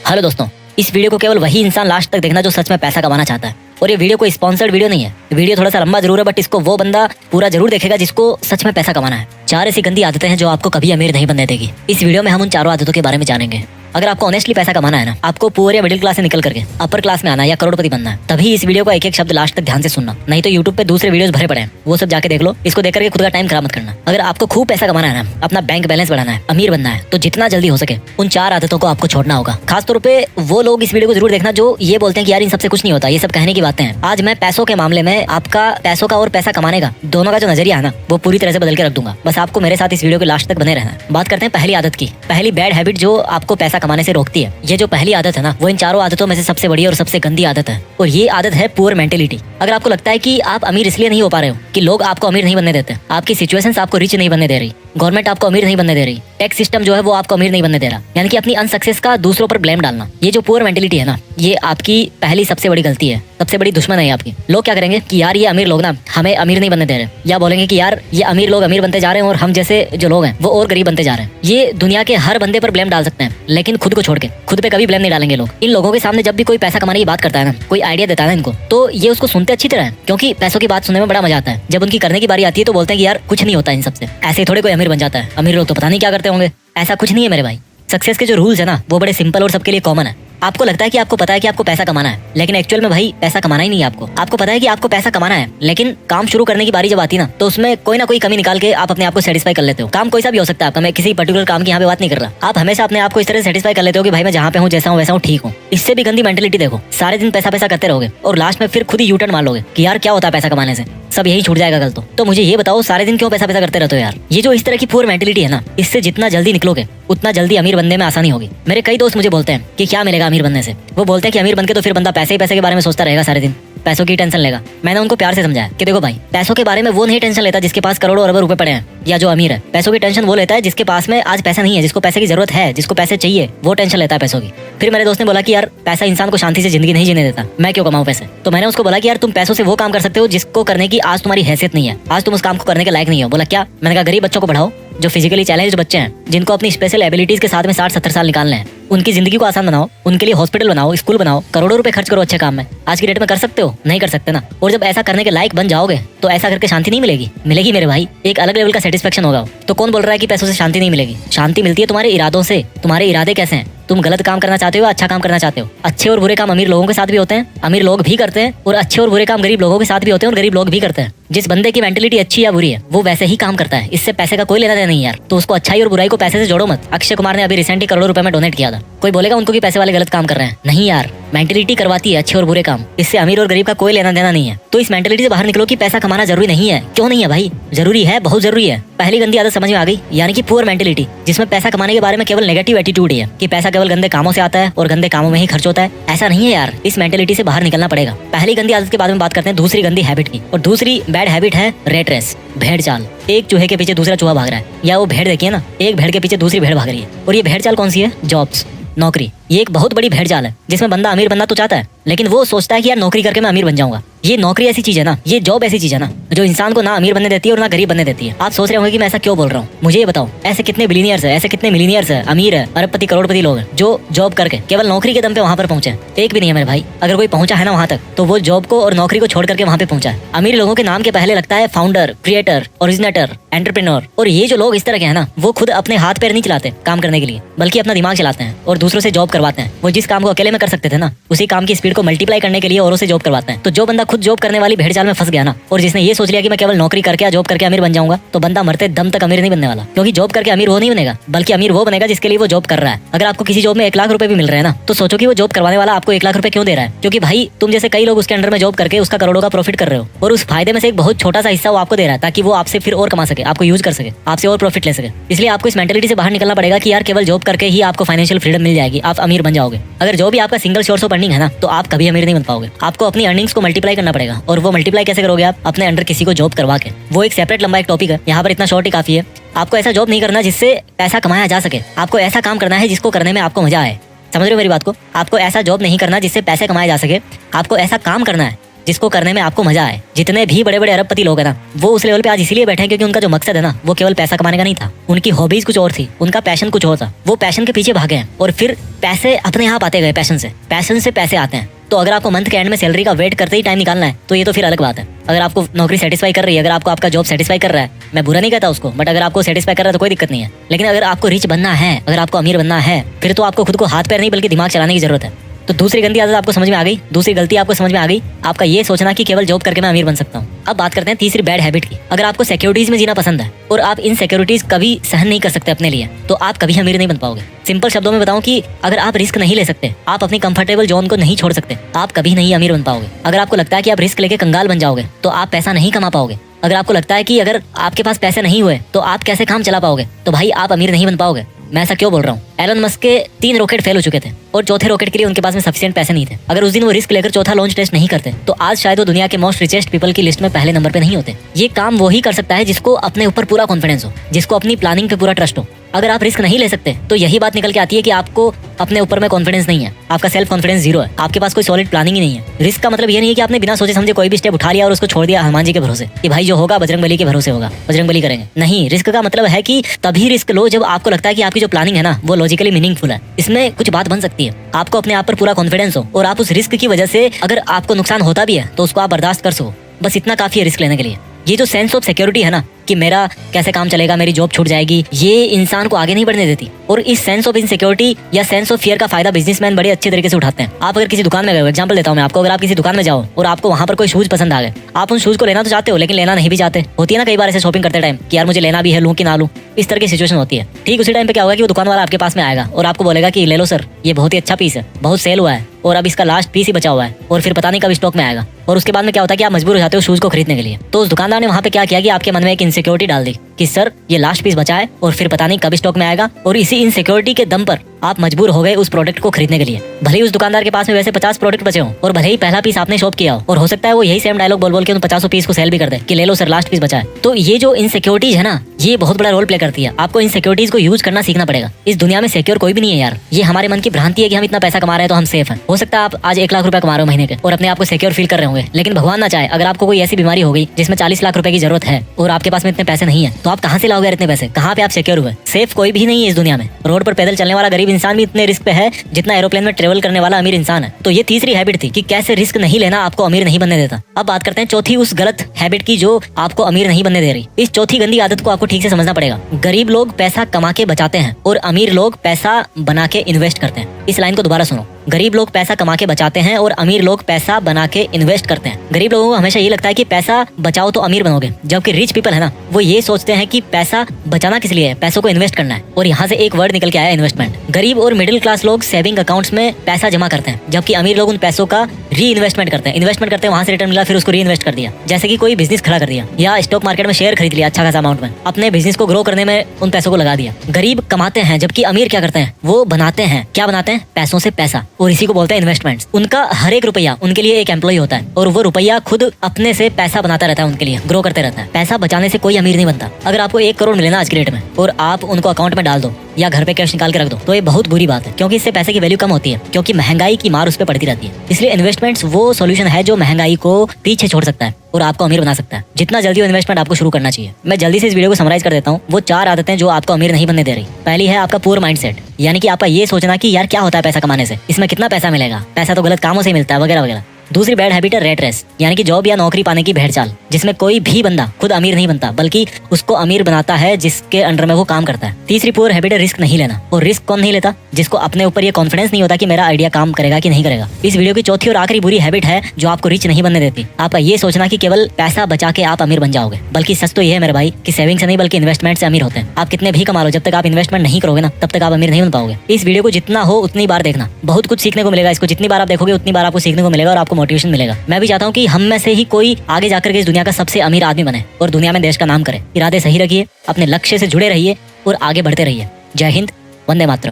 Hello दोस्तों, इस video को केवल वही इंसान लास्ट तक देखना जो सच में पैसा कमाना चाहता है। और ये वीडियो कोई स्पॉन्सर्ड वीडियो नहीं है। वीडियो थोड़ा सा लंबा जरूर है, बट इसको वो बंदा पूरा जरूर देखेगा जिसको सच में पैसा कमाना है। 4 ऐसी गंदी आदतें हैं जो आपको कभी अमीर नहीं बनने देगी। इस वीडियो में हम उन चारों आदतों के बारे में जानेंगे। अगर आपको ऑनेस्टली पैसा कमाना है ना, आपको पुअर या मिडिल क्लास से निकल करके अपर क्लास में आना है या करोड़पति बनना है, तभी इस वीडियो का एक एक शब्द लास्ट तक ध्यान से सुनना। नहीं तो यूट्यूब पे दूसरे वीडियोस भरे पड़े हैं, वो सब जाके देख लो। इसको देख करके खुद का टाइम खराब मत करना। अगर आपको खूब पैसा कमाना है ना, अपना बैंक बैलेंस बढ़ाना है, अमीर बनना है, तो जितना जल्दी हो सके उन 4 आदतों को आपको छोड़ना होगा। खासतौर पे वो लोग इस वीडियो को जरूर देखना जो ये बोलते हैं कि यार इन सबसे कुछ नहीं होता, ये सब कहने की बातें हैं। आज मैं पैसों के मामले में आपका पैसों का और पैसा कमाने का दोनों का जो नजरिया है ना, वो पूरी तरह से बदल के रख दूंगा। बस आपको मेरे साथ इस वीडियो के लास्ट तक बने रहना है। बात करते हैं पहली आदत की। पहली बैड हैबिट जो आपको पैसा कमाने से रोकती है। ये जो पहली आदत है ना, वो इन चारों आदतों में से सबसे बड़ी और सबसे गंदी आदत है। और ये आदत है पुअर मेंटेलिटी। अगर आपको लगता है कि आप अमीर इसलिए नहीं हो पा रहे हो कि लोग आपको अमीर नहीं बनने देते, आपकी सिचुएशंस आपको रिच नहीं बनने दे रही, गवर्नमेंट आपको अमीर नहीं बनने दे रही, टैक्स सिस्टम जो है वो आपको अमीर नहीं बनने दे रहा, यानी कि अपनी अनसक्सेस का दूसरों पर ब्लेम डालना, ये जो पुअर मेंटेलिटी है ना, ये आपकी पहली सबसे बड़ी गलती है, सबसे बड़ी दुश्मन है आपकी। लोग क्या करेंगे कि यार ये अमीर लोग ना हमें अमीर नहीं बनने दे रहे, या बोलेंगे कि यार ये अमीर लोग अमीर बनते जा रहे हैं और हम जैसे जो लोग हैं वो और गरीब बनते जा रहे हैं। ये दुनिया के हर बंदे पर ब्लेम डाल सकते हैं, लेकिन खुद को छोड़ के खुद पे कभी ब्लेम नहीं डालेंगे लोग। इन लोगों के सामने जब भी कोई पैसा कमाने की बात करता है ना, कोई आइडिया देता है ना इनको, तो ये उसको सुनते अच्छी तरह है, क्योंकि पैसों की बात सुनने में बड़ा मजा आता है। जब उनकी करने की बारी आती है तो बोलते हैं कि यार कुछ नहीं होता इन सबसे, ऐसे थोड़े कोई अमीर बन जाता है, अमीर लोग तो पता नहीं क्या करते होंगे। ऐसा कुछ नहीं है मेरे भाई। सक्सेस के जो रूल्स है ना, वो बड़े सिंपल और सबके लिए कॉमन है। आपको लगता है कि आपको पता है कि आपको पैसा कमाना है, लेकिन एक्चुअल में भाई पैसा कमाना ही नहीं है आपको। आपको पता है कि आपको पैसा कमाना है, लेकिन काम शुरू करने की बारी जब आती है ना, तो उसमें कोई ना कोई कमी निकाल के आप अपने आप को सेटिस्फाई कर लेते हो। काम कोई सा भी हो सकता है आपका, मैं किसी पर्टिकुलर काम की यहाँ पे बात नहीं कर रहा। आप हमेशा अपने आप को इस तरह से सेटिस्फाई कर लेते हो कि भाई मैं जहाँ पे हूँ, जैसा हूँ वैसा हूँ, ठीक हूँ। इससे भी गंदी मेंटेलिटी देखो, सारे दिन पैसा पैसा करते रहोगे और लास्ट में फिर खुद ही यूटर्न मार लोगे कि यार क्या होता है पैसा कमाने से, सब यही छूट जाएगा कल तो मुझे ये बताओ सारे दिन क्यों पैसा पैसा करते रहते हो यार। ये जो इस तरह की पुअर मेंटेलिटी है ना, इससे जितना जल्दी निकलोगे उतना जल्दी अमीर बनने में आसानी होगी। मेरे कई दोस्त मुझे बोलते हैं कि क्या मिलेगा अमीर बनने से। वो बोलते हैं कि अमीर बनके तो फिर बंदा पैसे ही पैसे के बारे में सोचता रहेगा, सारे दिन पैसों की टेंशन लेगा। मैंने उनको प्यार से समझाया कि देखो भाई, पैसों के बारे में वो नहीं टेंशन लेता जिसके पास करोड़ों अरबों रुपए पड़े हैं या जो अमीर है। पैसों की टेंशन वो लेता है जिसके पास में आज पैसा नहीं है, जिसको पैसे की जरूरत है, जिसको पैसे चाहिए, वो टेंशन लेता है पैसों की। फिर मेरे दोस्त ने बोला कि यार पैसा इंसान को शांति से जिंदगी नहीं जीने देता, मैं क्यों कमाऊं पैसे। तो मैंने उसको बोला कि यार तुम पैसों से वो काम कर सकते हो जिसको करने की आज तुम्हारी हैसियत नहीं है, आज तुम उस काम को करने के लायक नहीं हो। बोला क्या? मैंने कहा गरीब बच्चों को पढ़ाओ, जो फिजिकली चैलेंज्ड बच्चे हैं, जिनको अपनी स्पेशल एबिलिटीज के साथ में 60-70 साल निकालने हैं, उनकी जिंदगी को आसान बनाओ, उनके लिए हॉस्पिटल बनाओ, स्कूल बनाओ, करोड़ों रुपए खर्च करो अच्छे काम में। आज की डेट में कर सकते हो? नहीं कर सकते ना। और जब ऐसा करने के लायक बन जाओगे तो ऐसा करके शांति नहीं मिलेगी, मिलेगी मेरे भाई, एक अलग लेवल का सेटिस्फेक्शन होगा। तो कौन बोल रहा है कि पैसों से शांति नहीं मिलेगी? शांति मिलती है तुम्हारे इरादों से। तुम्हारे इरादे कैसे हैं? तुम गलत काम करना चाहते हो, अच्छा काम करना चाहते हो। अच्छे और बुरे काम अमीर लोगों के साथ भी होते हैं, अमीर लोग भी करते हैं, और अच्छे और बुरे काम गरीब लोगों के साथ भी होते हैं और गरीब लोग भी करते हैं। जिस बंदे की मेंटेलिटी अच्छी या बुरी है वो वैसे ही काम करता है, इससे पैसे का कोई लेना देना नहीं यार। तो उसको अच्छाई और बुराई को पैसे से जोड़ो मत। अक्षय कुमार ने अभी रिसेंटली करोड़ों रुपए में डोनेट किया था, कोई बोलेगा उनको कि पैसे वाले गलत काम कर रहे हैं? नहीं यार, मेंटेलिटी करवाती है अच्छे और बुरे काम, इससे अमीर और गरीब का कोई लेना देना नहीं है। तो इस मेंटेलिटी से बाहर निकलो कि पैसा कमाना जरूरी नहीं है। क्यों नहीं है भाई? जरूरी है, बहुत जरूरी है। पहली गंदी आदत समझ में आ गई, यानी कि पुअर मेंटेलिटी, जिसमें पैसा कमाने के बारे में केवल नेगेटिव एटीट्यूड है कि पैसा केवल गंदे कामों से आता है और गंदे कामों में ही खर्च होता है। ऐसा नहीं है यार, इस मेंटेलिटी से बाहर निकलना पड़ेगा। पहली गंदी आदत के बाद में बात करते हैं दूसरी गंदी हैबिट की। और दूसरी बैड हैबिट है रेट रेस, भेड़ चाल। एक चूहे के पीछे दूसरा चूहा भाग रहा है, या वो भेड़ देखिए ना, एक भेड़ के पीछे दूसरी भेड़ भाग रही है। और ये भेड़ चाल कौन सी है? जॉब्स, नौकरी। ये एक बहुत बड़ी भेड़ चाल है जिसमें बंदा अमीर बनना तो चाहता है, लेकिन वो सोचता है कि यार नौकरी करके मैं अमीर बन जाऊंगा। ये नौकरी ऐसी चीज है ना, ये जॉब ऐसी चीज है ना, जो इंसान को ना अमीर बनने देती है और ना गरीब बनने देती है। आप सोच रहे होंगे कि मैं ऐसा क्यों बोल रहा हूँ। मुझे ये बताओ, ऐसे कितने बिलियनियर्स है, ऐसे कितने मिलीनियर्स है, अमीर है, अरबपति करोड़पति लोग हैं जो जॉब करके केवल नौकरी के दम पे वहां पर पहुंचे? एक भी नहीं है मेरे भाई। अगर कोई पहुंचा है ना वहां तक, तो वो जॉब को और नौकरी को छोड़ करके वहां पे पहुंचा है। अमीर लोगों के नाम के पहले लगता है फाउंडर, क्रिएटर, ओरिजिनेटर, एंटरप्रेन्योर। और ये जो लोग इस तरह के हैं ना, वो खुद अपने हाथ पैर नहीं चलाते काम करने के लिए, बल्कि अपना दिमाग चलाते हैं और दूसरों से जॉब करवाते हैं। वो जिस काम को अकेले में कर सकते थे ना, उसी काम की स्पीड को मल्टीप्लाई करने के लिए औरों से जॉब करवाते हैं। तो जो बंदा खुद जॉब करने वाली भेड़ चाल में फंस गया ना, और जिसने ये सोच लिया कि मैं केवल नौकरी करके या जॉब करके अमीर बन जाऊंगा, तो बंदा मरते दम तक अमीर नहीं बनने वाला। क्योंकि जॉब करके अमीर वो नहीं बनेगा, बल्कि अमीर वो बनेगा जिसके लिए वो जॉब कर रहा है। अगर आपको किसी जॉब में 1 लाख रुपए भी मिल रहे हैं ना, तो सोचो कि वो जॉब करवाने वाला आपको 1 लाख रुपए क्यों दे रहा है? क्योंकि भाई तुम जैसे कई लोग उसके अंडर में जॉब करके उसका करोड़ों का प्रॉफिट कर रहे हो, और उस फायदे में से एक बहुत छोटा सा हिस्सा वो आपको दे रहा है, ताकि वो आपसे फिर और कमा सके, आपको यूज कर सके, आपसे और प्रॉफिट ले सके। इसलिए आपको इस मेंटेलिटी से बाहर निकलना पड़ेगा कि यार केवल जॉब करके ही आपको फाइनेंशियल फ्रीडम मिल जाएगी, आप अमीर बन जाओगे। अगर जो भी आपका सिंगल सोर्स ऑफ अर्निंग है ना, तो आप कभी अमीर नहीं बन पाओगे। आपको अपनी अर्निंग्स को मल्टीप्लाई करना पड़ेगा। और वो मल्टीप्लाई कैसे करोगे आप? अपने अंडर किसी को जॉब करवा के। वो एक सेपरेट लंबा एक टॉपिक है, यहाँ पर इतना शॉर्ट ही काफी है। आपको ऐसा जॉब नहीं करना जिससे पैसा कमाया जा सके, आपको ऐसा काम करना है जिसको करने में आपको मजा आए। समझ रहे हो मेरी बात को? आपको ऐसा जॉब नहीं करना जिससे पैसे कमाए जा सके, आपको ऐसा काम करना है जिसको करने में आपको मजा आए। जितने भी बड़े बड़े अरबपति लोग हैं ना, वो उस लेवल पे आज इसीलिए बैठे हैं क्योंकि उनका जो मकसद है ना, वो केवल पैसा कमाने का नहीं था। उनकी हॉबीज कुछ और थी, उनका पैशन कुछ और था। वो पैशन के पीछे भागे हैं और फिर पैसे अपने आप आते गए। पैशन से पैसे आते हैं। तो अगर आपको मंथ के एंड में सैलरी का वेट करते ही टाइम निकालना है तो ये तो फिर अलग बात है। अगर आपको नौकरी सेटिस्फाई कर रही है, अगर आपको आपका जॉब सेटिस्फाई कर रहा है, मैं बुरा नहीं कहता उसको, बट अगर आपको सेटिस्फाई कर रहा है तो कोई दिक्कत नहीं है। लेकिन अगर आपको रिच बनना है, अगर आपको अमीर बनना है, फिर तो आपको खुद को हाथ पैर नहीं बल्कि दिमाग चलाने की जरूरत है। तो दूसरी गंदी आदत आपको समझ में आ गई, दूसरी गलती आपको समझ में आ गई, आपका ये सोचना कि केवल जॉब करके मैं अमीर बन सकता हूँ। अब बात करते हैं तीसरी बैड हैबिट की। अगर आपको सिक्योरिटीज में जीना पसंद है और आप इन सिक्योरिटीज कभी सहन नहीं कर सकते अपने लिए, तो आप कभी अमीर नहीं बन पाओगे। सिंपल शब्दों में बताऊं कि अगर आप रिस्क नहीं ले सकते, आप अपनी कंफर्टेबल जोन को नहीं छोड़ सकते, आप कभी नहीं अमीर बन पाओगे। अगर आपको लगता है कि आप रिस्क लेके कंगाल बन जाओगे तो आप पैसा नहीं कमा पाओगे। अगर आपको लगता है कि अगर आपके पास पैसे नहीं हुए तो आप कैसे काम चला पाओगे, तो भाई आप अमीर नहीं बन पाओगे। मैं ऐसा क्यों बोल रहा हूँ? एलन मस्क के 3 रॉकेट फेल हो चुके थे और चौथे रॉकेट के लिए उनके पास में सफिशिएंट पैसे नहीं थे। अगर उस दिन वो रिस्क लेकर चौथा लॉन्च टेस्ट नहीं करते तो आज शायद वो दुनिया के मोस्ट रिचेस्ट पीपल की लिस्ट में पहले नंबर पे नहीं होते। ये काम वही कर सकता है जिसको अपने ऊपर पूरा कॉन्फिडेंस हो, जिसको अपनी प्लानिंग पे पूरा ट्रस्ट हो। अगर आप रिस्क नहीं ले सकते तो यही बात निकल के आती है कि आपको अपने ऊपर में कॉन्फिडेंस नहीं है, आपका सेल्फ कॉन्फिडेंस जीरो है, आपके पास कोई सॉलिड प्लानिंग ही नहीं है। रिस्क का मतलब ये नहीं है कि आपने बिना सोचे समझे कोई भी स्टेप उठा लिया और उसको छोड़ दिया हनुमान जी के भरोसे कि भाई जो होगा बजरंगबली के भरोसे होगा, बजरंगबली करेंगे। नहीं, रिस्क का मतलब है कि तभी रिस्क लो जब आपको लगता है कि आपकी जो प्लानिंग है ना वो लॉजिकली मीनिंगफुल है, इसमें कुछ बात बन सकती है, आपको अपने आप पर पूरा कॉन्फिडेंस हो और आप उस रिस्क की वजह से अगर आपको नुकसान होता भी है तो उसको आप बर्दाश्त कर सको। बस इतना काफी है रिस्क लेने के लिए। ये जो सेंस ऑफ सिक्योरिटी है ना कि मेरा कैसे काम चलेगा, मेरी जॉब छूट जाएगी, ये इंसान को आगे नहीं बढ़ने देती। और इस सेंस ऑफ इनसिक्योरिटी या सेंस ऑफ फियर का फायदा बिजनेसमैन बड़े अच्छे तरीके से उठाते हैं। आप अगर किसी दुकान में गए, एग्जांपल देता हूं मैं आपको, अगर आप किसी दुकान में जाओ और आपको वहां पर कोई शूज पसंद आ गए, आप उन शूज को लेना तो चाहते हो लेकिन लेना नहीं भी चाहते। होती है ना कई बार ऐसे शॉपिंग करते टाइम कि यार मुझे लेना भी है, लूं कि ना लूं, इस तरह की सिचुएशन होती है। ठीक उसी टाइम पे क्या होगा कि वो दुकान वाला आपके पास में आएगा और आपको बोलेगा कि ले लो सर, ये बहुत ही अच्छा पीस है, बहुत सेल हुआ है और अब इसका लास्ट पीस ही बचा हुआ है और फिर पता नहीं कब स्टॉक में आएगा। और उसके बाद में क्या होता है कि आप मजबूर हो जाते हो शूज को खरीदने के लिए। तो उस दुकानदार ने वहां पे क्या किया कि आपके मन में एक इनसिक्योरिटी डाल दी कि सर ये लास्ट पीस बचा है और फिर पता नहीं कब स्टॉक में आएगा, और इसी इनसिक्योरिटी के दम पर आप मजबूर हो गए उस प्रोडक्ट को खरीदने के लिए। भले ही उस दुकानदार के पास में वैसे 50 प्रोडक्ट बचे हो और भले ही पहला पीस आपने शॉप किया हो, और हो सकता है वो यही सेम डायलॉग बोल बोल के उन 50 पीस को सेल भी कर दे कि ले लो सर लास्ट पीस बचा है। तो ये जो इनसिक्योरिटीज है ना, ये बहुत बड़ा रोल प्ले करती है। आपको इनसिक्योरिटीज को यूज करना सीखना पड़ेगा। इस दुनिया में सिक्योर कोई भी नहीं है यार। ये हमारे मन की भ्रांति है कि हम इतना पैसा कमा रहे हैं तो हम सेफ हैं। हो सकता है आप आज 1 लाख रुपए कमा रहे हो महीने के और अपने आप को सिक्योर फील कर रहे होंगे, लेकिन भगवान ना चाहे अगर आपको कोई ऐसी बीमारी हो गई जिसमें 40 लाख रुपए की जरूरत है और आपके पास में इतने पैसे नहीं है, तो आप कहाँ से लाओगे इतने पैसे? कहाँ पे आप सिक्योर हुए? सेफ कोई भी नहीं है इस दुनिया में। रोड पर पैदल चलने वाला गरीब इंसान भी इतने रिस्क पे है जितना एरोप्लेन में ट्रेवल करने वाला अमीर इंसान है। तो ये तीसरी हैबिट थी कि कैसे रिस्क नहीं लेना आपको अमीर नहीं बनने देता। अब बात करते हैं चौथी उस गलत हैबिट की जो आपको अमीर नहीं बनने दे रही। इस चौथी गंदी आदत को आपको ठीक से समझना पड़ेगा। गरीब लोग पैसा कमा के बचाते हैं और अमीर लोग पैसा बना के इन्वेस्ट करते हैं। इस लाइन को दोबारा सुनो। गरीब लोग पैसा कमा के बचाते हैं और अमीर लोग पैसा बना के इन्वेस्ट करते हैं। गरीब लोगों को हमेशा ये लगता है कि पैसा बचाओ तो अमीर बनोगे, जबकि रिच पीपल है ना, वो ये सोचते हैं कि पैसा बचाना किस लिए है, पैसों को इन्वेस्ट करना है। और यहाँ से एक वर्ड निकल के आया, इन्वेस्टमेंट। गरीब और मिडिल क्लास लोग सेविंग अकाउंट्स में पैसा जमा करते हैं, जबकि अमीर लोग उन पैसों का री इन्वेस्टमेंट करते हैं। इन्वेस्टमेंट करते हैं, वहां से रिटर्न मिला फिर उसको री इन्वेस्ट कर दिया, जैसे कि कोई बिजनेस खड़ा कर दिया या स्टॉक मार्केट में शेयर खरीद लिया अच्छा खासा अमाउंट में, अपने बिजनेस को ग्रो करने में उन पैसों को लगा दिया। गरीब कमाते हैं जबकि अमीर क्या करते हैं, वो बनाते हैं। क्या बनाते हैं? पैसों से पैसा, और इसी को बोलते हैं इन्वेस्टमेंट्स। उनका हर एक रुपया उनके लिए एक एम्प्लॉय होता है और वो रुपया खुद अपने से पैसा बनाता रहता है, उनके लिए ग्रो करते रहता है। पैसा बचाने से कोई अमीर नहीं बनता। अगर आपको 1 करोड़ मिले ना आज की डेट में और आप उनको अकाउंट में डाल दो या घर पे कैश निकाल के रख दो, तो ये बहुत बुरी बात है, क्योंकि इससे पैसे की वैल्यू कम होती है, क्योंकि महंगाई की मार उस पर पड़ती रहती है। इसलिए इन्वेस्टमेंट्स वो सॉल्यूशन है जो महंगाई को पीछे छोड़ सकता है और आपको अमीर बना सकता है। जितना जल्दी वो इन्वेस्टमेंट आपको शुरू करना चाहिए। मैं जल्दी से इस वीडियो को समराइज कर देता हूँ। वो 4 आदतें जो आपको अमीर नहीं बनने दे रही। पहली है आपका पुअर माइंडसेट, यानी कि आपका ये सोचना कि यार क्या होता है पैसा कमाने से, इसमें कितना पैसा मिलेगा, पैसा तो गलत कामों से ही मिलता है, वगैरह वगैरह। दूसरी बैड हैबिट है रेट रेस, यानी कि जॉब या नौकरी पाने की भेड़चाल, जिसमें कोई भी बंदा खुद अमीर नहीं बनता बल्कि उसको अमीर बनाता है जिसके अंडर में वो काम करता है। तीसरी पुअर हैबिट है रिस्क नहीं लेना, और रिस्क कौन नहीं लेता? जिसको अपने ऊपर ये कॉन्फिडेंस नहीं होता कि मेरा आइडिया काम करेगा कि नहीं करेगा। इस वीडियो की चौथी और आखिरी बुरी हैबिट है जो आपको रिच नहीं बनने देती, आपका ये सोचना कि केवल पैसा बचा के आप अमीर बन जाओगे। बल्कि सच तो ये है मेरे भाई कि सेविंग से नहीं बल्कि इन्वेस्टमेंट से अमीर होते हैं। आप कितने भी कमा लो, जब तक आप इन्वेस्टमेंट नहीं करोगे ना तब तक आप अमीर नहीं बन पाओगे। इस वीडियो को जितना हो उतनी बार देखना, बहुत कुछ सीखने को मिलेगा। इसको जितनी बार आप देखोगे उतनी बार आपको सीखने को मिलेगा और आपको मोटिवेशन मिलेगा। मैं भी चाहता हूँ कि हम में से ही कोई आगे जाकर के इस दुनिया का सबसे अमीर आदमी बने और दुनिया में देश का नाम करे। इरादे सही रखिए, अपने लक्ष्य से जुड़े रहिए और आगे बढ़ते रहिए। जय हिंद, वंदे मातरम।